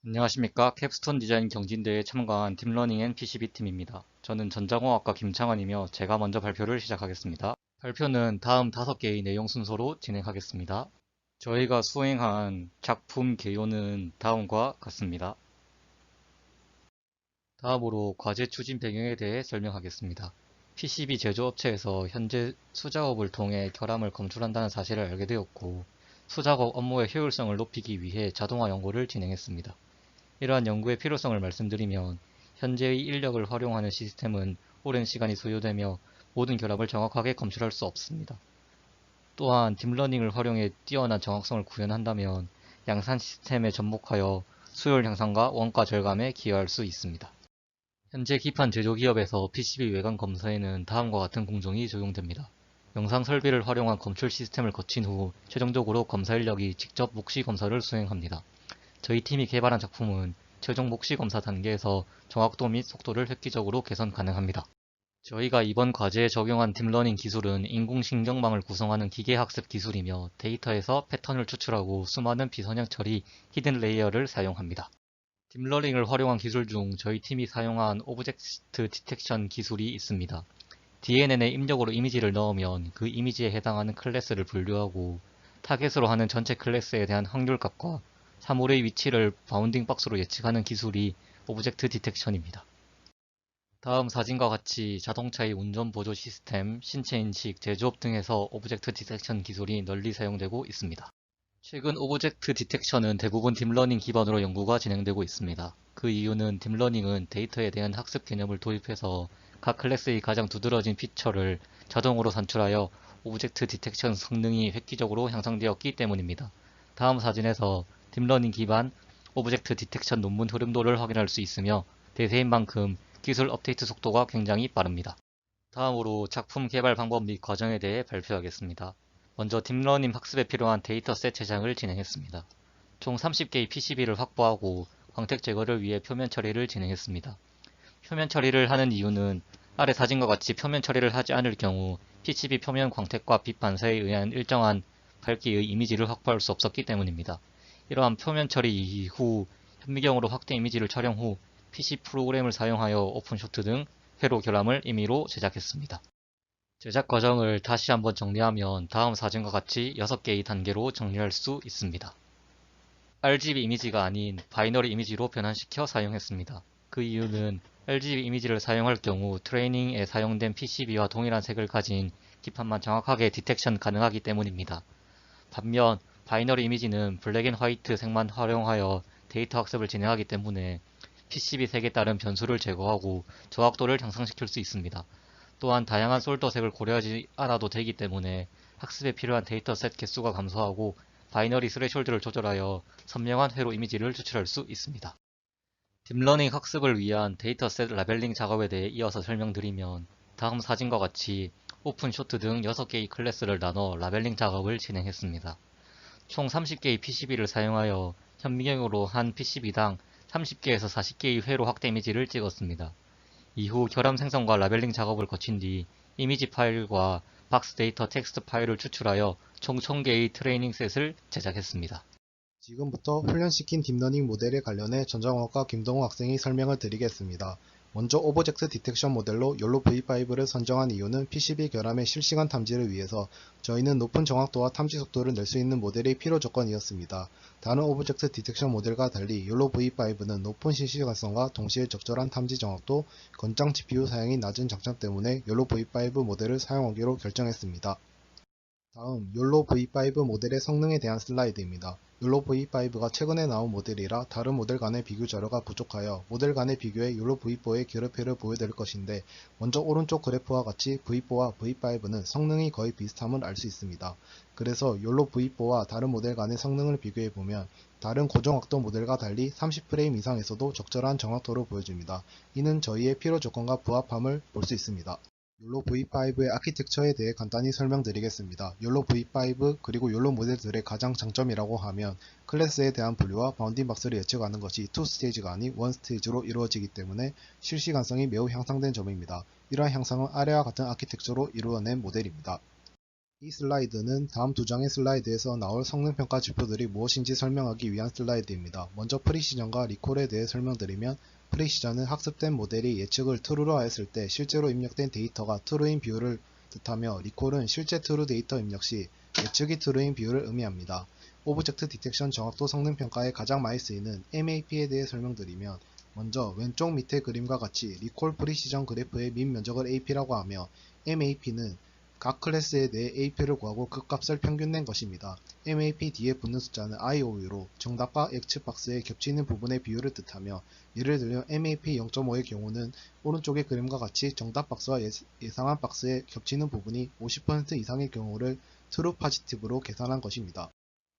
안녕하십니까. 캡스톤 디자인 경진대회에 참가한 딥러닝 앤 PCB 팀입니다. 저는 전자공학과 김창환이며 제가 먼저 발표를 시작하겠습니다. 발표는 다음 5개의 내용 순서로 진행하겠습니다. 저희가 수행한 작품 개요는 다음과 같습니다. 다음으로 과제 추진 배경에 대해 설명하겠습니다. PCB 제조업체에서 현재 수작업을 통해 결함을 검출한다는 사실을 알게 되었고, 수작업 업무의 효율성을 높이기 위해 자동화 연구를 진행했습니다. 이러한 연구의 필요성을 말씀드리면 현재의 인력을 활용하는 시스템은 오랜 시간이 소요되며 모든 결합을 정확하게 검출할 수 없습니다. 또한 딥러닝을 활용해 뛰어난 정확성을 구현한다면 양산 시스템에 접목하여 수율 향상과 원가 절감에 기여할 수 있습니다. 현재 기판 제조 기업에서 PCB 외관 검사에는 다음과 같은 공정이 적용됩니다. 영상 설비를 활용한 검출 시스템을 거친 후 최종적으로 검사 인력이 직접 묵시 검사를 수행합니다. 저희 팀이 개발한 작품은 최종 묵시 검사 단계에서 정확도 및 속도를 획기적으로 개선 가능합니다. 저희가 이번 과제에 적용한 딥러닝 기술은 인공신경망을 구성하는 기계학습 기술이며 데이터에서 패턴을 추출하고 수많은 비선형 처리, 히든 레이어를 사용합니다. 딥러닝을 활용한 기술 중 저희 팀이 사용한 오브젝트 디텍션 기술이 있습니다. DNN에 입력으로 이미지를 넣으면 그 이미지에 해당하는 클래스를 분류하고 타겟으로 하는 전체 클래스에 대한 확률값과 사물의 위치를 바운딩 박스로 예측하는 기술이 오브젝트 디텍션입니다. 다음 사진과 같이 자동차의 운전 보조 시스템, 신체 인식, 제조업 등에서 오브젝트 디텍션 기술이 널리 사용되고 있습니다. 최근 오브젝트 디텍션은 대부분 딥러닝 기반으로 연구가 진행되고 있습니다. 그 이유는 딥러닝은 데이터에 대한 학습 개념을 도입해서 각 클래스의 가장 두드러진 피처를 자동으로 산출하여 오브젝트 디텍션 성능이 획기적으로 향상되었기 때문입니다. 다음 사진에서 딥러닝 기반 오브젝트 디텍션 논문 흐름도를 확인할 수 있으며 대세인 만큼 기술 업데이트 속도가 굉장히 빠릅니다. 다음으로 작품 개발 방법 및 과정에 대해 발표하겠습니다. 먼저 딥러닝 학습에 필요한 데이터셋 제작을 진행했습니다. 총 30개의 PCB를 확보하고 광택 제거를 위해 표면 처리를 진행했습니다. 표면 처리를 하는 이유는 아래 사진과 같이 표면 처리를 하지 않을 경우 PCB 표면 광택과 빛 반사에 의한 일정한 밝기의 이미지를 확보할 수 없었기 때문입니다. 이러한 표면 처리 이후 현미경으로 확대 이미지를 촬영 후 PC 프로그램을 사용하여 오픈쇼트 등 회로 결함을 임의로 제작했습니다. 제작 과정을 다시 한번 정리하면 다음 사진과 같이 6개의 단계로 정리할 수 있습니다. RGB 이미지가 아닌 바이너리 이미지로 변환시켜 사용했습니다. 그 이유는 RGB 이미지를 사용할 경우 트레이닝에 사용된 PCB와 동일한 색을 가진 기판만 정확하게 디텍션 가능하기 때문입니다. 반면 바이너리 이미지는 블랙 앤 화이트 색만 활용하여 데이터 학습을 진행하기 때문에 PCB 색에 따른 변수를 제거하고 정확도를 향상시킬 수 있습니다. 또한 다양한 솔더색을 고려하지 않아도 되기 때문에 학습에 필요한 데이터셋 개수가 감소하고 바이너리 스레숄드를 조절하여 선명한 회로 이미지를 추출할 수 있습니다. 딥러닝 학습을 위한 데이터셋 라벨링 작업에 대해 이어서 설명드리면 다음 사진과 같이 오픈쇼트 등 6개의 클래스를 나눠 라벨링 작업을 진행했습니다. 총 30개의 PCB를 사용하여 현미경으로 한 PCB당 30개에서 40개의 회로 확대 이미지를 찍었습니다. 이후 결함 생성과 라벨링 작업을 거친 뒤 이미지 파일과 박스 데이터 텍스트 파일을 추출하여 총 1000개의 트레이닝 셋을 제작했습니다. 지금부터 훈련시킨 딥러닝 모델에 관련해 전자공학과 김동호 학생이 설명을 드리겠습니다. 먼저 오브젝트 디텍션 모델로 욜로 V5를 선정한 이유는 PCB 결함의 실시간 탐지를 위해서 저희는 높은 정확도와 탐지 속도를 낼 수 있는 모델이 필요 조건이었습니다. 다른 오브젝트 디텍션 모델과 달리 욜로 V5는 높은 실시간성과 동시에 적절한 탐지 정확도, 건장 GPU 사용이 낮은 장점 때문에 욜로 V5 모델을 사용하기로 결정했습니다. 다음 욜로 V5 모델의 성능에 대한 슬라이드입니다. 욜로 V5가 최근에 나온 모델이라 다른 모델 간의 비교 자료가 부족하여 모델 간의 비교에 욜로 V4의 그래프를 보여드릴 것인데, 먼저 오른쪽 그래프와 같이 V4와 V5는 성능이 거의 비슷함을 알 수 있습니다. 그래서 욜로 V4와 다른 모델 간의 성능을 비교해보면 다른 고정확도 모델과 달리 30프레임 이상에서도 적절한 정확도를 보여줍니다. 이는 저희의 필요 조건과 부합함을 볼 수 있습니다. 욜로 V5의 아키텍처에 대해 간단히 설명드리겠습니다. 욜로 V5 그리고 욜로 모델들의 가장 장점이라고 하면 클래스에 대한 분류와 바운딩 박스를 예측하는 것이 2스테이지가 아닌 1스테이지로 이루어지기 때문에 실시간성이 매우 향상된 점입니다. 이러한 향상은 아래와 같은 아키텍처로 이루어낸 모델입니다. 이 슬라이드는 다음 두 장의 슬라이드에서 나올 성능평가 지표들이 무엇인지 설명하기 위한 슬라이드입니다. 먼저 프리시전과 리콜에 대해 설명드리면 프리시전은 학습된 모델이 예측을 true로 하였을 때 실제로 입력된 데이터가 true인 비율을 뜻하며 리콜은 실제 true 데이터 입력 시 예측이 true인 비율을 의미합니다. 오브젝트 디텍션 정확도 성능평가에 가장 많이 쓰이는 MAP에 대해 설명드리면 먼저 왼쪽 밑의 그림과 같이 리콜 프리시전 그래프의 민 면적을 AP라고 하며 MAP는 각 클래스에 대해 AP를 구하고 그 값을 평균낸 것입니다. MAP 뒤에 붙는 숫자는 IOU로 정답과 X 박스에 겹치는 부분의 비율을 뜻하며 예를 들면 MAP 0.5의 경우는 오른쪽의 그림과 같이 정답 박스와 예상한 박스에 겹치는 부분이 50% 이상의 경우를 true positive로 계산한 것입니다.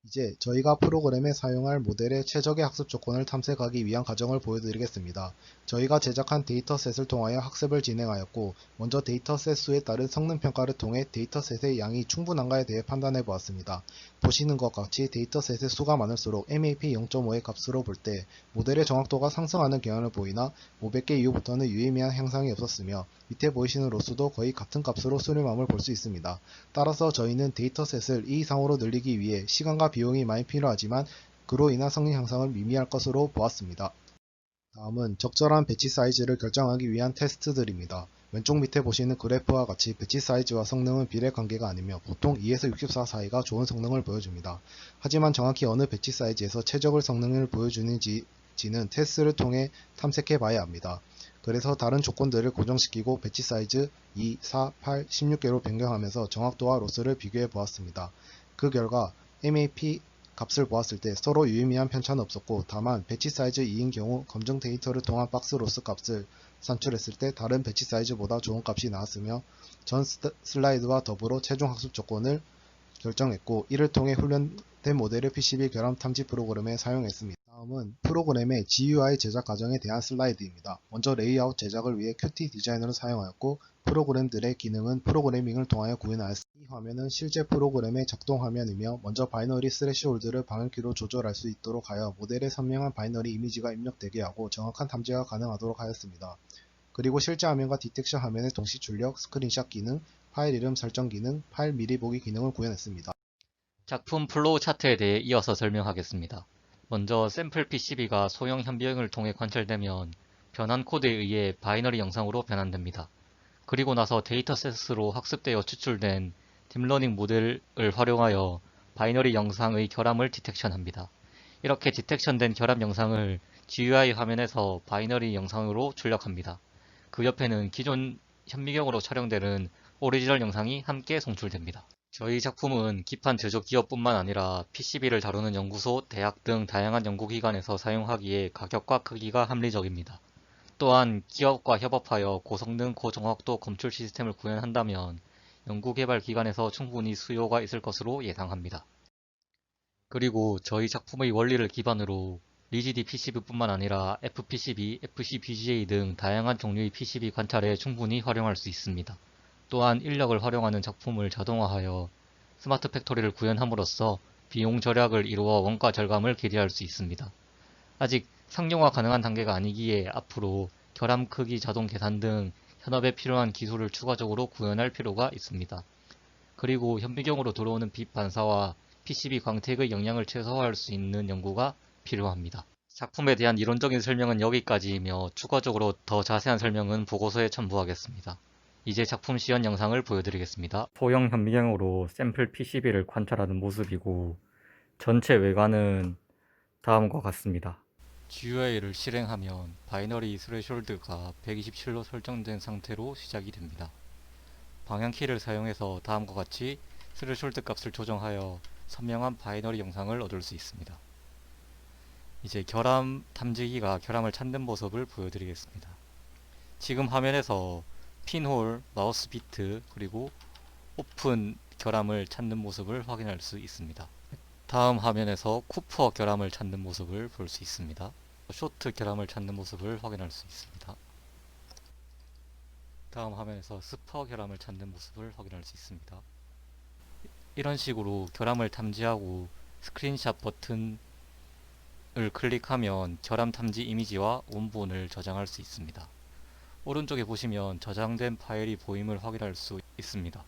이제 저희가 프로그램에 사용할 모델의 최적의 학습 조건을 탐색하기 위한 과정을 보여드리겠습니다. 저희가 제작한 데이터셋을 통하여 학습을 진행하였고, 먼저 데이터셋 수에 따른 성능평가를 통해 데이터셋의 양이 충분한가에 대해 판단해 보았습니다. 보시는 것과 같이 데이터셋의 수가 많을수록 MAP 0.5의 값으로 볼 때 모델의 정확도가 상승하는 경향을 보이나 500개 이후부터는 유의미한 향상이 없었으며 밑에 보이시는 로스도 거의 같은 값으로 수렴함을 볼 수 있습니다. 따라서 저희는 데이터셋을 이 이상으로 늘리기 위해 시간과 비용이 많이 필요하지만 그로 인한 성능 향상을 미미할 것으로 보았습니다. 다음은 적절한 배치 사이즈를 결정하기 위한 테스트들입니다. 왼쪽 밑에 보시는 그래프와 같이 배치 사이즈와 성능은 비례관계가 아니며 보통 2에서 64 사이가 좋은 성능을 보여줍니다. 하지만 정확히 어느 배치 사이즈에서 최적의 성능을 보여주는지는 테스트를 통해 탐색해 봐야 합니다. 그래서 다른 조건들을 고정시키고 배치 사이즈 2, 4, 8, 16개로 변경하면서 정확도와 로스를 비교해 보았습니다. 그 결과 MAP 값을 보았을 때 서로 유의미한 편차는 없었고, 다만 배치 사이즈 2인 경우 검증 데이터를 통한 박스 로스 값을 산출했을 때 다른 배치 사이즈보다 좋은 값이 나왔으며 전 슬라이드와 더불어 최종 학습 조건을 결정했고, 이를 통해 훈련된 모델을 PCB 결함 탐지 프로그램에 사용했습니다. 다음은 프로그램의 GUI 제작 과정에 대한 슬라이드입니다. 먼저 레이아웃 제작을 위해 Qt 디자이너를 사용하였고, 프로그램들의 기능은 프로그래밍을 통하여 구현하였습니다. 이 화면은 실제 프로그램의 작동 화면이며, 먼저 바이너리 스레시홀드를 방향키로 조절할 수 있도록 하여 모델에 선명한 바이너리 이미지가 입력되게 하고 정확한 탐지가 가능하도록 하였습니다. 그리고 실제 화면과 디텍션 화면의 동시 출력, 스크린샷 기능, 파일 이름 설정 기능, 파일 미리 보기 기능을 구현했습니다. 작품 플로우 차트에 대해 이어서 설명하겠습니다. 먼저 샘플 PCB가 소형 현미경을 통해 관찰되면 변환 코드에 의해 바이너리 영상으로 변환됩니다. 그리고 나서 데이터셋으로 학습되어 추출된 딥러닝 모델을 활용하여 바이너리 영상의 결함을 디텍션합니다. 이렇게 디텍션된 결함 영상을 GUI 화면에서 바이너리 영상으로 출력합니다. 그 옆에는 기존 현미경으로 촬영되는 오리지널 영상이 함께 송출됩니다. 저희 작품은 기판 제조 기업뿐만 아니라 PCB를 다루는 연구소, 대학 등 다양한 연구기관에서 사용하기에 가격과 크기가 합리적입니다. 또한 기업과 협업하여 고성능 고정확도 검출 시스템을 구현한다면 연구개발 기관에서 충분히 수요가 있을 것으로 예상합니다. 그리고 저희 작품의 원리를 기반으로 리지드 PCB뿐만 아니라 FPCB, FCBGA 등 다양한 종류의 PCB 관찰에 충분히 활용할 수 있습니다. 또한 인력을 활용하는 작품을 자동화하여 스마트 팩토리를 구현함으로써 비용 절약을 이루어 원가 절감을 기대할 수 있습니다. 아직 상용화 가능한 단계가 아니기에 앞으로 결함 크기 자동 계산 등 현업에 필요한 기술을 추가적으로 구현할 필요가 있습니다. 그리고 현미경으로 들어오는 빛 반사와 PCB 광택의 영향을 최소화할 수 있는 연구가 필요합니다. 작품에 대한 이론적인 설명은 여기까지이며 추가적으로 더 자세한 설명은 보고서에 첨부하겠습니다. 이제 작품 시연 영상을 보여드리겠습니다. 소형 현미경으로 샘플 PCB를 관찰하는 모습이고 전체 외관은 다음과 같습니다. GUI를 실행하면 바이너리 스레숄드가 127로 설정된 상태로 시작이 됩니다. 방향키를 사용해서 다음과 같이 스레숄드 값을 조정하여 선명한 바이너리 영상을 얻을 수 있습니다. 이제 결함 탐지기가 결함을 찾는 모습을 보여드리겠습니다. 지금 화면에서 핀홀, 마우스 비트, 그리고 오픈 결함을 찾는 모습을 확인할 수 있습니다. 다음 화면에서 쿠퍼 결함을 찾는 모습을 볼 수 있습니다. 쇼트 결함을 찾는 모습을 확인할 수 있습니다. 다음 화면에서 스퍼 결함을 찾는 모습을 확인할 수 있습니다. 이런 식으로 결함을 탐지하고 스크린샷 버튼을 클릭하면 결함 탐지 이미지와 원본을 저장할 수 있습니다. 오른쪽에 보시면 저장된 파일이 보임을 확인할 수 있습니다.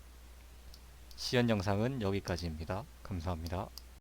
시연 영상은 여기까지입니다. 감사합니다.